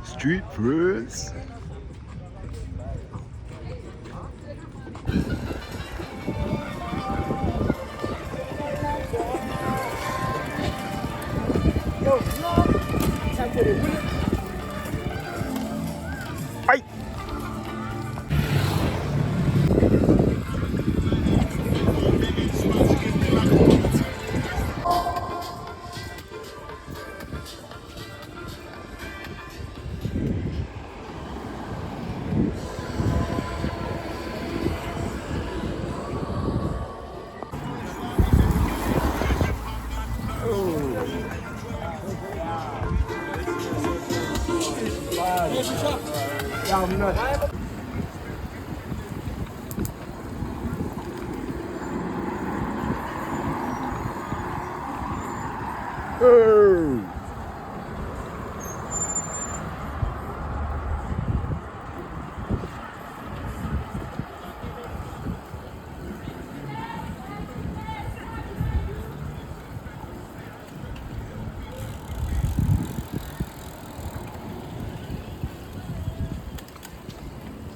Street friends. Ay! Oh.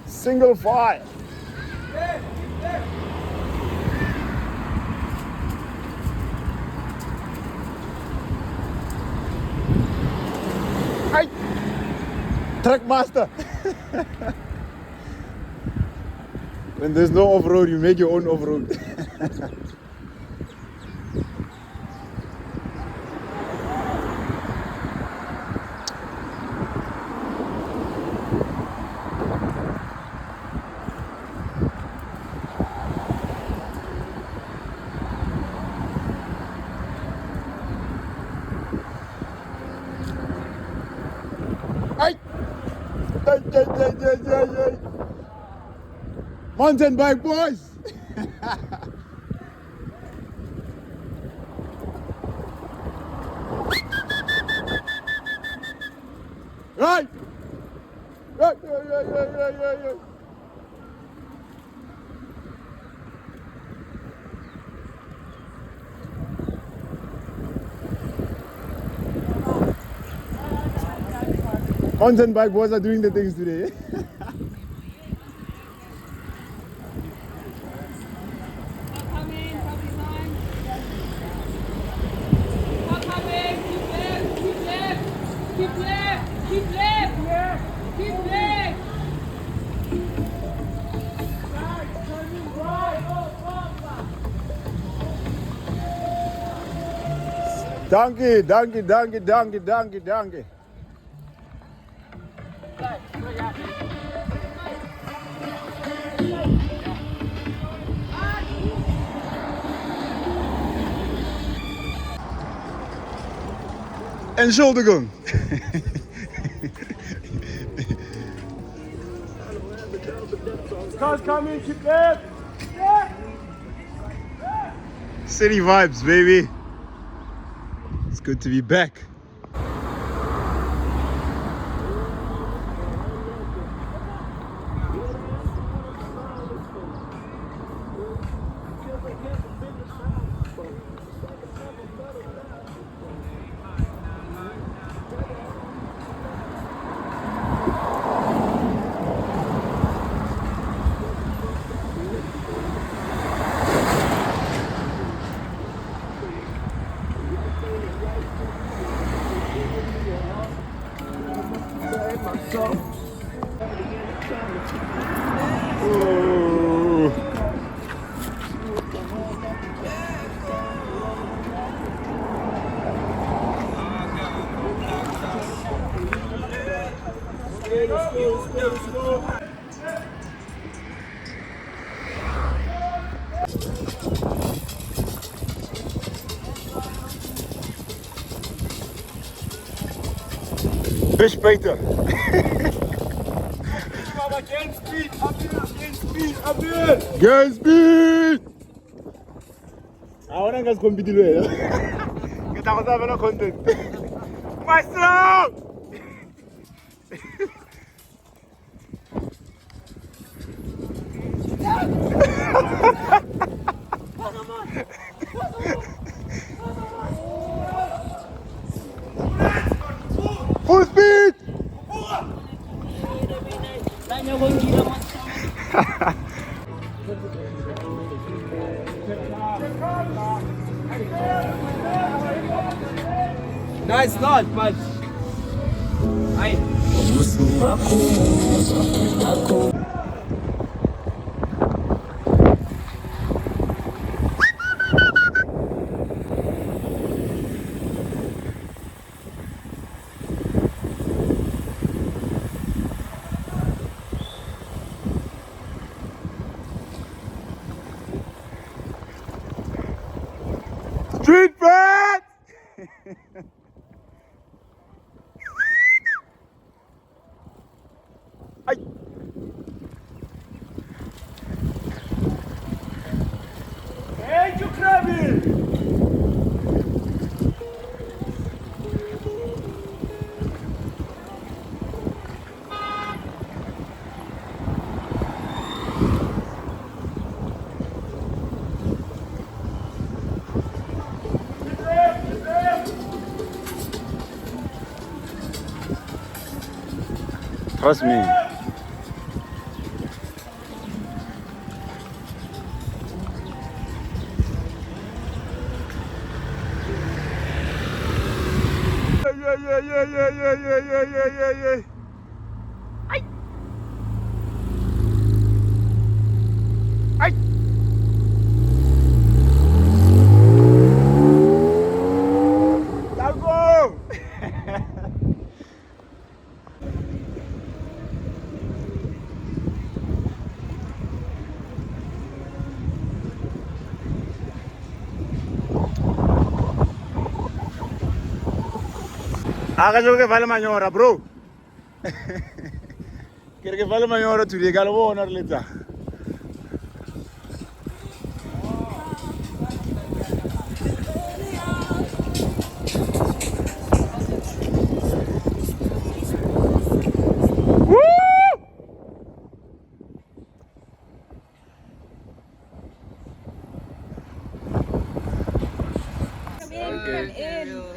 Single file. Ay! Truck master. When there's no off-road, you make your own off-road. Ay! Ay. Mountain bike boys! Right! Right. Mountain bike boys are doing the things today. Danke. Entschuldigung. Cars coming, keep left. City vibes, baby. It's good to be back. Ooh. Fish Peter. Girl speed. Ahora ngas compitido ya. Que estamos haciendo content. Maestro. Full speed. No, it's not, but I. Street friends! Ay. Hey, you crabby! Trust me. Yeah. Ay. Ay. Tango! Acaso que vale mañora, bro. Quiere que vale mañora, tu diga lo bueno, Arleta.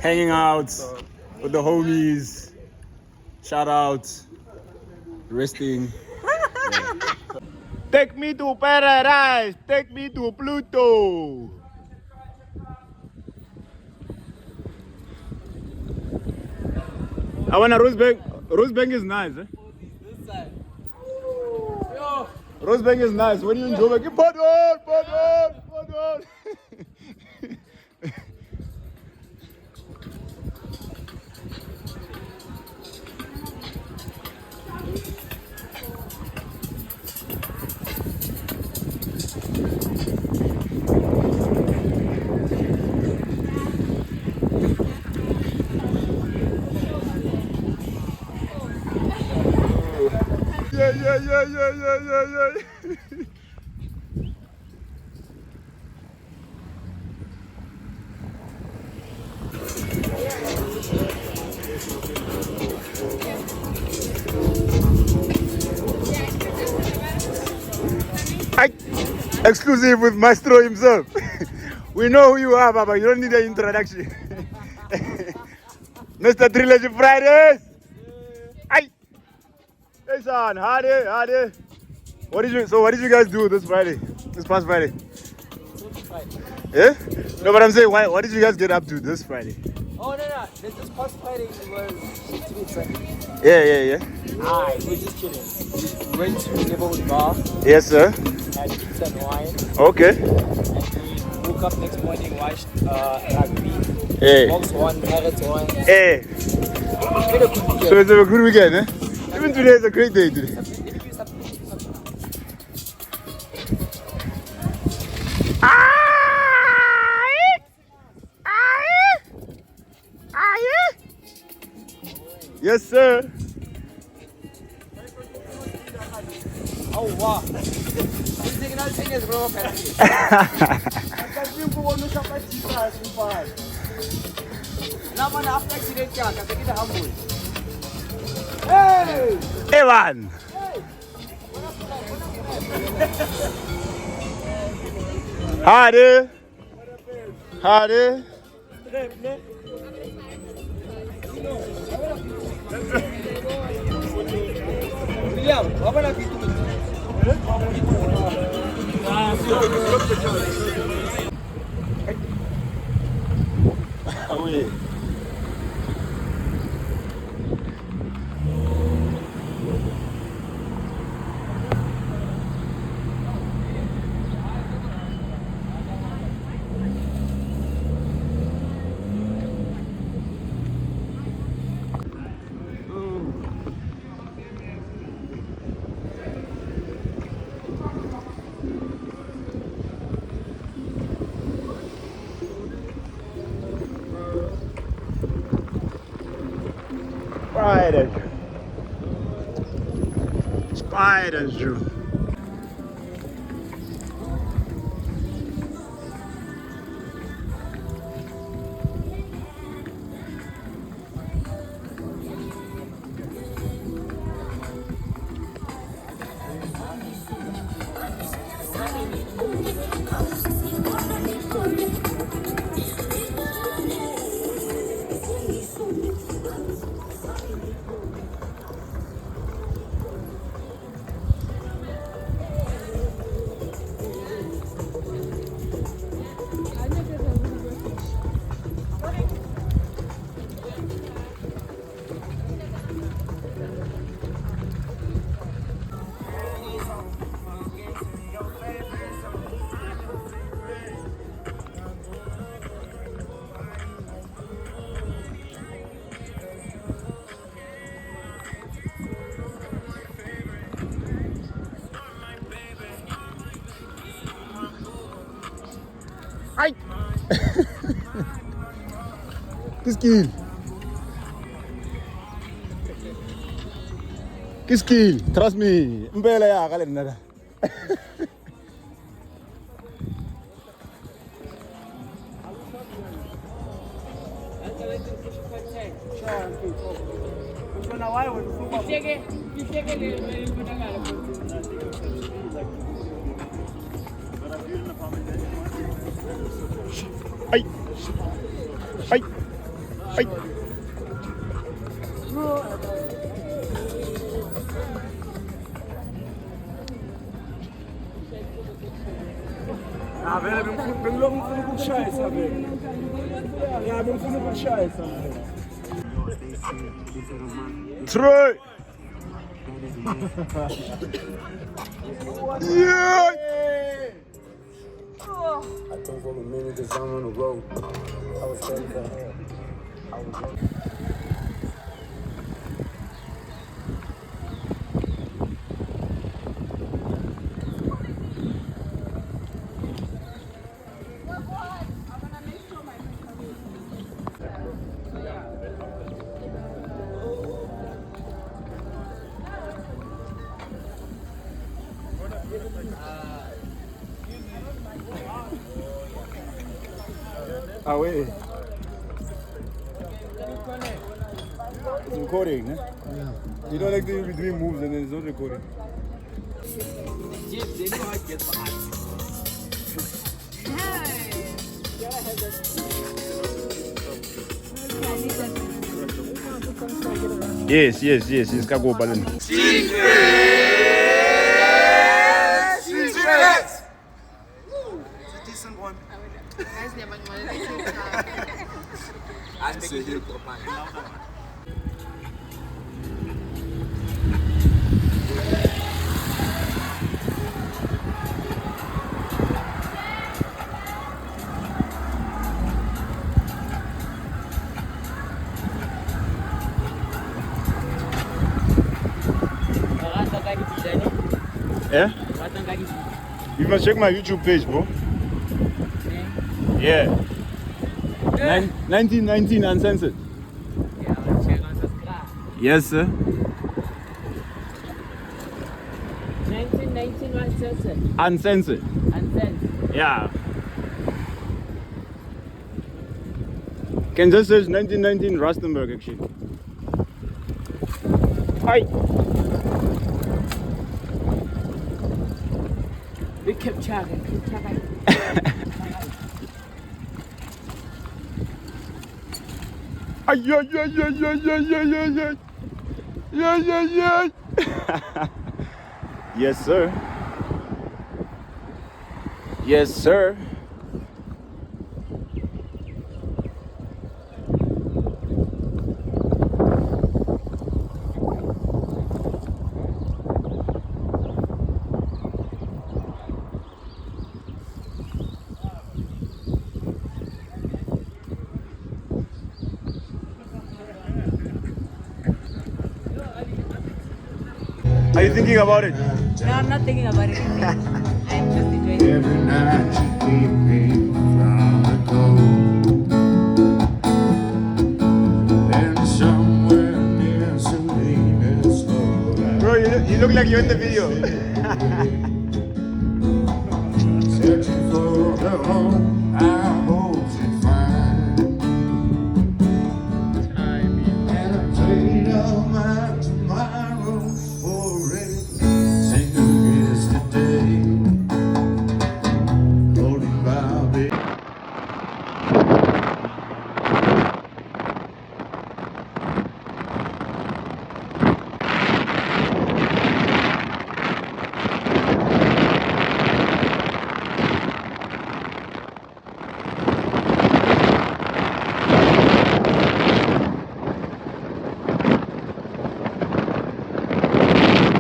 Hanging out with the homies. Shout out. Resting. Take me to paradise. Take me to Pluto. I want a Rosebank. Rosebank is nice, eh? This side. Rosebank is nice. When you enjoy it, pardon. Yeah. Exclusive with Maestro himself. We know who you are, Baba. You don't need an introduction. Mr. Trilogy Fridays. Hey, son, hardy. What did you guys do this Friday? This past Friday? Yeah? No, but I'm saying, what did you guys get up to this Friday? Oh, no. This past Friday was Street. Yeah. We were just chilling. We went to neighborhood bar. Yes, sir. Had pizza and wine. Okay. And we woke up next morning, watched rugby. Hey. Box one, marathon. Hey. Had a good weekend. So it's a good weekend, eh? Even today is a great day today. Yes, sir. Oh, wow. Another thing is bro, after accident, hey! Evan. Hardy. William, what are you doing? Spiders. Spiders, Drew. Ay! Kill. Kill. Trust me. Mbele ya kale nada. Ay! Ay! Ay! Ja, wir haben gut Scheiß, haben wir. Ja, wir haben gut Scheiß, haben wir. True! Yeah! I think for a minute cause I'm on the road. I was ready for her. I was ready. Ah, wait. It's recording, eh? Yeah. You don't like to be doing moves and then it's not recording. Yes, it's Kago Balloon. Yeah? You must check my YouTube page, bro. Yeah. 1919 uncensored. Yes, sir. 1919 uncensored. Uncensored. Uncensored. Yeah. Can just search 1919 Rustenburg actually. Hi. We kept chatting. Ay, ay, ay, ay, ay, ay, ay, ay, ay. Ay, ay, ay. Yes, sir. Yes, sir. Are you thinking about it? No, I'm not thinking about it. I'm just enjoying it. Every night you keep me from the cold. And somewhere near You look like you're in the video. Searching for the home I hope to find. And I trade all my tomorrow for a single yesterday. Holding my baby.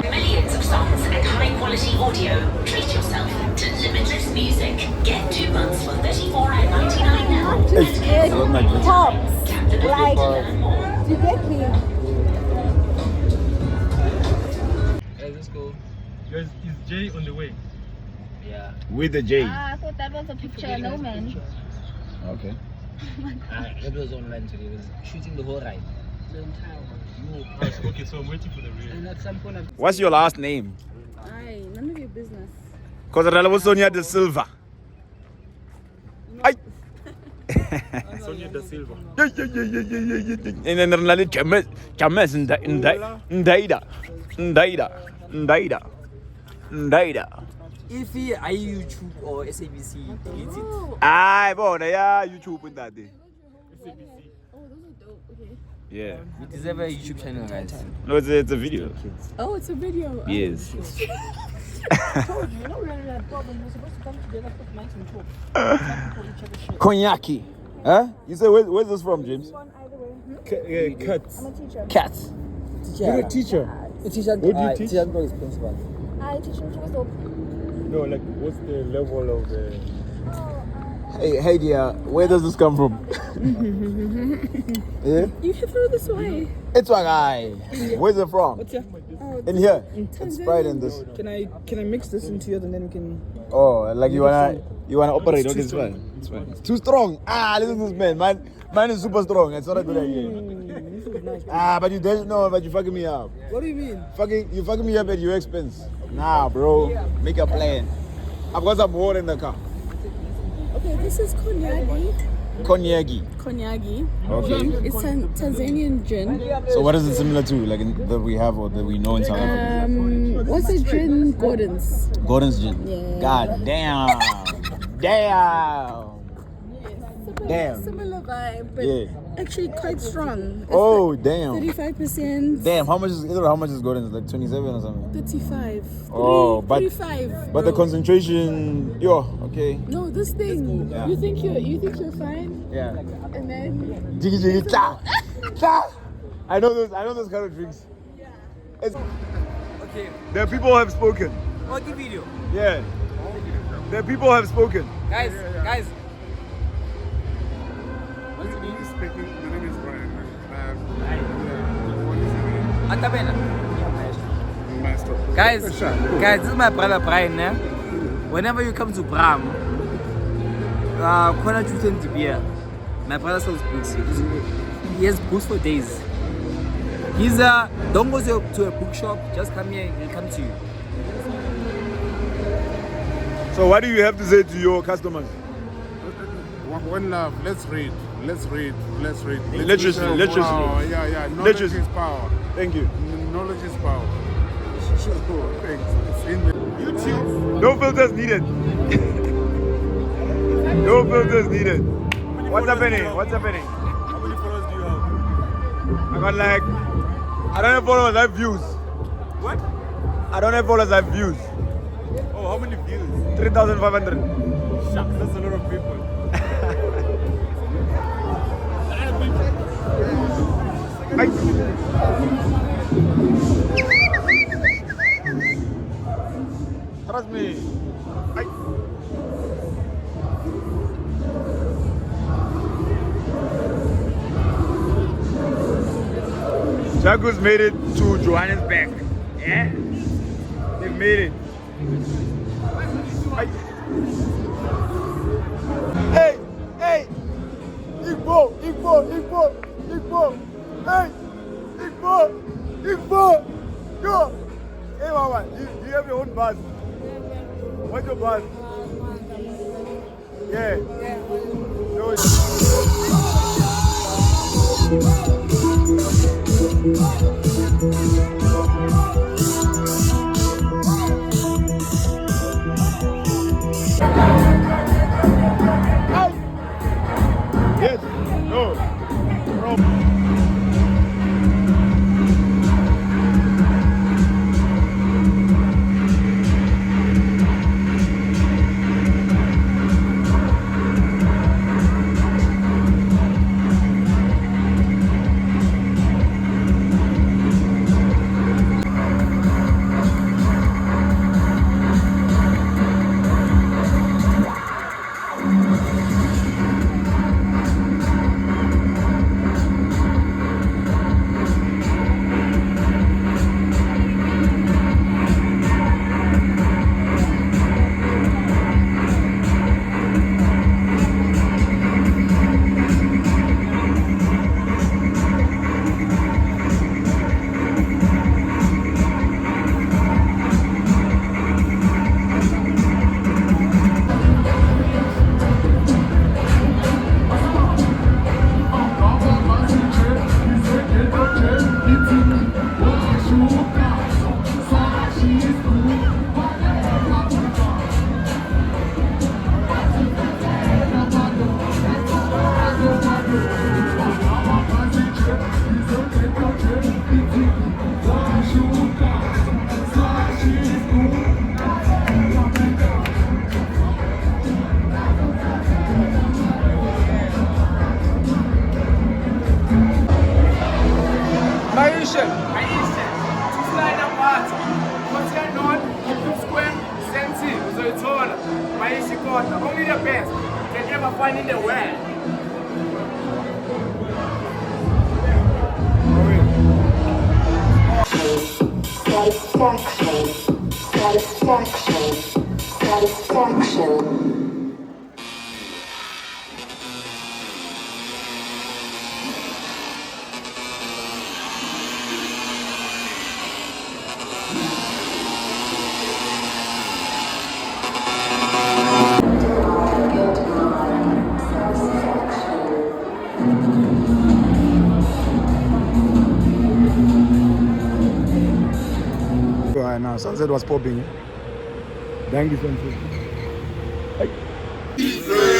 Millions of songs and high-quality audio. Treat yourself to limitless music. Get 2 months for $34.99 now. It pops. Tap the Like, to learn more. you get me? Let's go. Guys, is Jay on the way? Yeah. With the J. I thought that was a picture, no man. Okay. It was online today. It was shooting the whole ride. Okay, so I'm waiting for the real. And at some point, What's your last name? Aye, none of your business. Because I was Sonia de Silva. Ay. Sonia da Silva. And then another Chamas and Ndaida. if he are YouTube or SABC, delete it. Aye, boy, yeah, YouTube with that day. Oh, those are dope. Okay. Yeah. We deserve a YouTube channel, guys. No, it's a video. Oh, it's a video. Yes. Cognac. Huh? You say where's this from, James? Cats. I'm a teacher. Cats. You're a teacher. A teacher. What do you teach? Teacher is principal. I teach them to dope. No, like what's the level of the? Hey dear, where does this come from? Yeah? You can throw this away. It's a guy. Where's it from? Oh, In here. It's fried in this. Can I mix this into yours and then we can? Oh, like you wanna operate? Okay, it's fine. It's fine. It's too strong. Listen to this man. Mine is super strong. It's not a good idea. This is nice. But you don't know. But you fucking me up. What do you mean? You fucking me up at your expense. Nah, bro. Make a plan. I've got some water in the car. okay, this is Konyagi. Konyagi. Konyagi. Okay. It's Tanzanian gin. So what is it similar to, like that we have or that we know in South Africa? What's the gin? Gordon's. Gordon's gin. Yeah. God damn. Damn. Damn. Similar vibe, but Yeah. actually quite strong. It's Oh damn. 35%. Damn. How much is Gordon's? Like 27 or something. 35. Oh, but 35. but the bro. concentration. Okay. No, this thing. Yeah. You think you're fine, Yeah. and then Jiggy jiggy ta. Ta. I know those kind of drinks. It's, Okay. the people have spoken. Okay, video. Yeah. The people have spoken. Guys. Speaking. The name is Brian. Antabela. Master. Guys, this is my brother Brian. Whenever you come to Bram, Kona Juice and beer. My brother sells books. He has books for days. He's don't go to a bookshop. Just come here. He'll come to you. So what do you have to say to your customers? One love, let's read. Literacy. Wow, yeah. Knowledge Literacy. is power. Thank you. Knowledge is power. Thanks. It's in the YouTube. No filters needed. No filters needed. What's happening? How many followers do you have? I got like, I don't have followers, I have views. What? I don't have followers, I have views. Oh, how many views? 3,500. Shucks, that's a lot of people. Ay. Trust me. Ay. Jaguars made it to Johannesburg. Yeah? They made it. Ay. Hey! Igbo! Hey! Igbo! Yo! Hey, buzz? What's your buzz? Yeah. No, yes. No. Maisha, slide apart. What's going on? Keep square, sensi, so it's all. Maisha quarter, only the best you can ever find in the world. Satisfaction. Right now, Sunset was popping. Thank you, Sunset. Hey.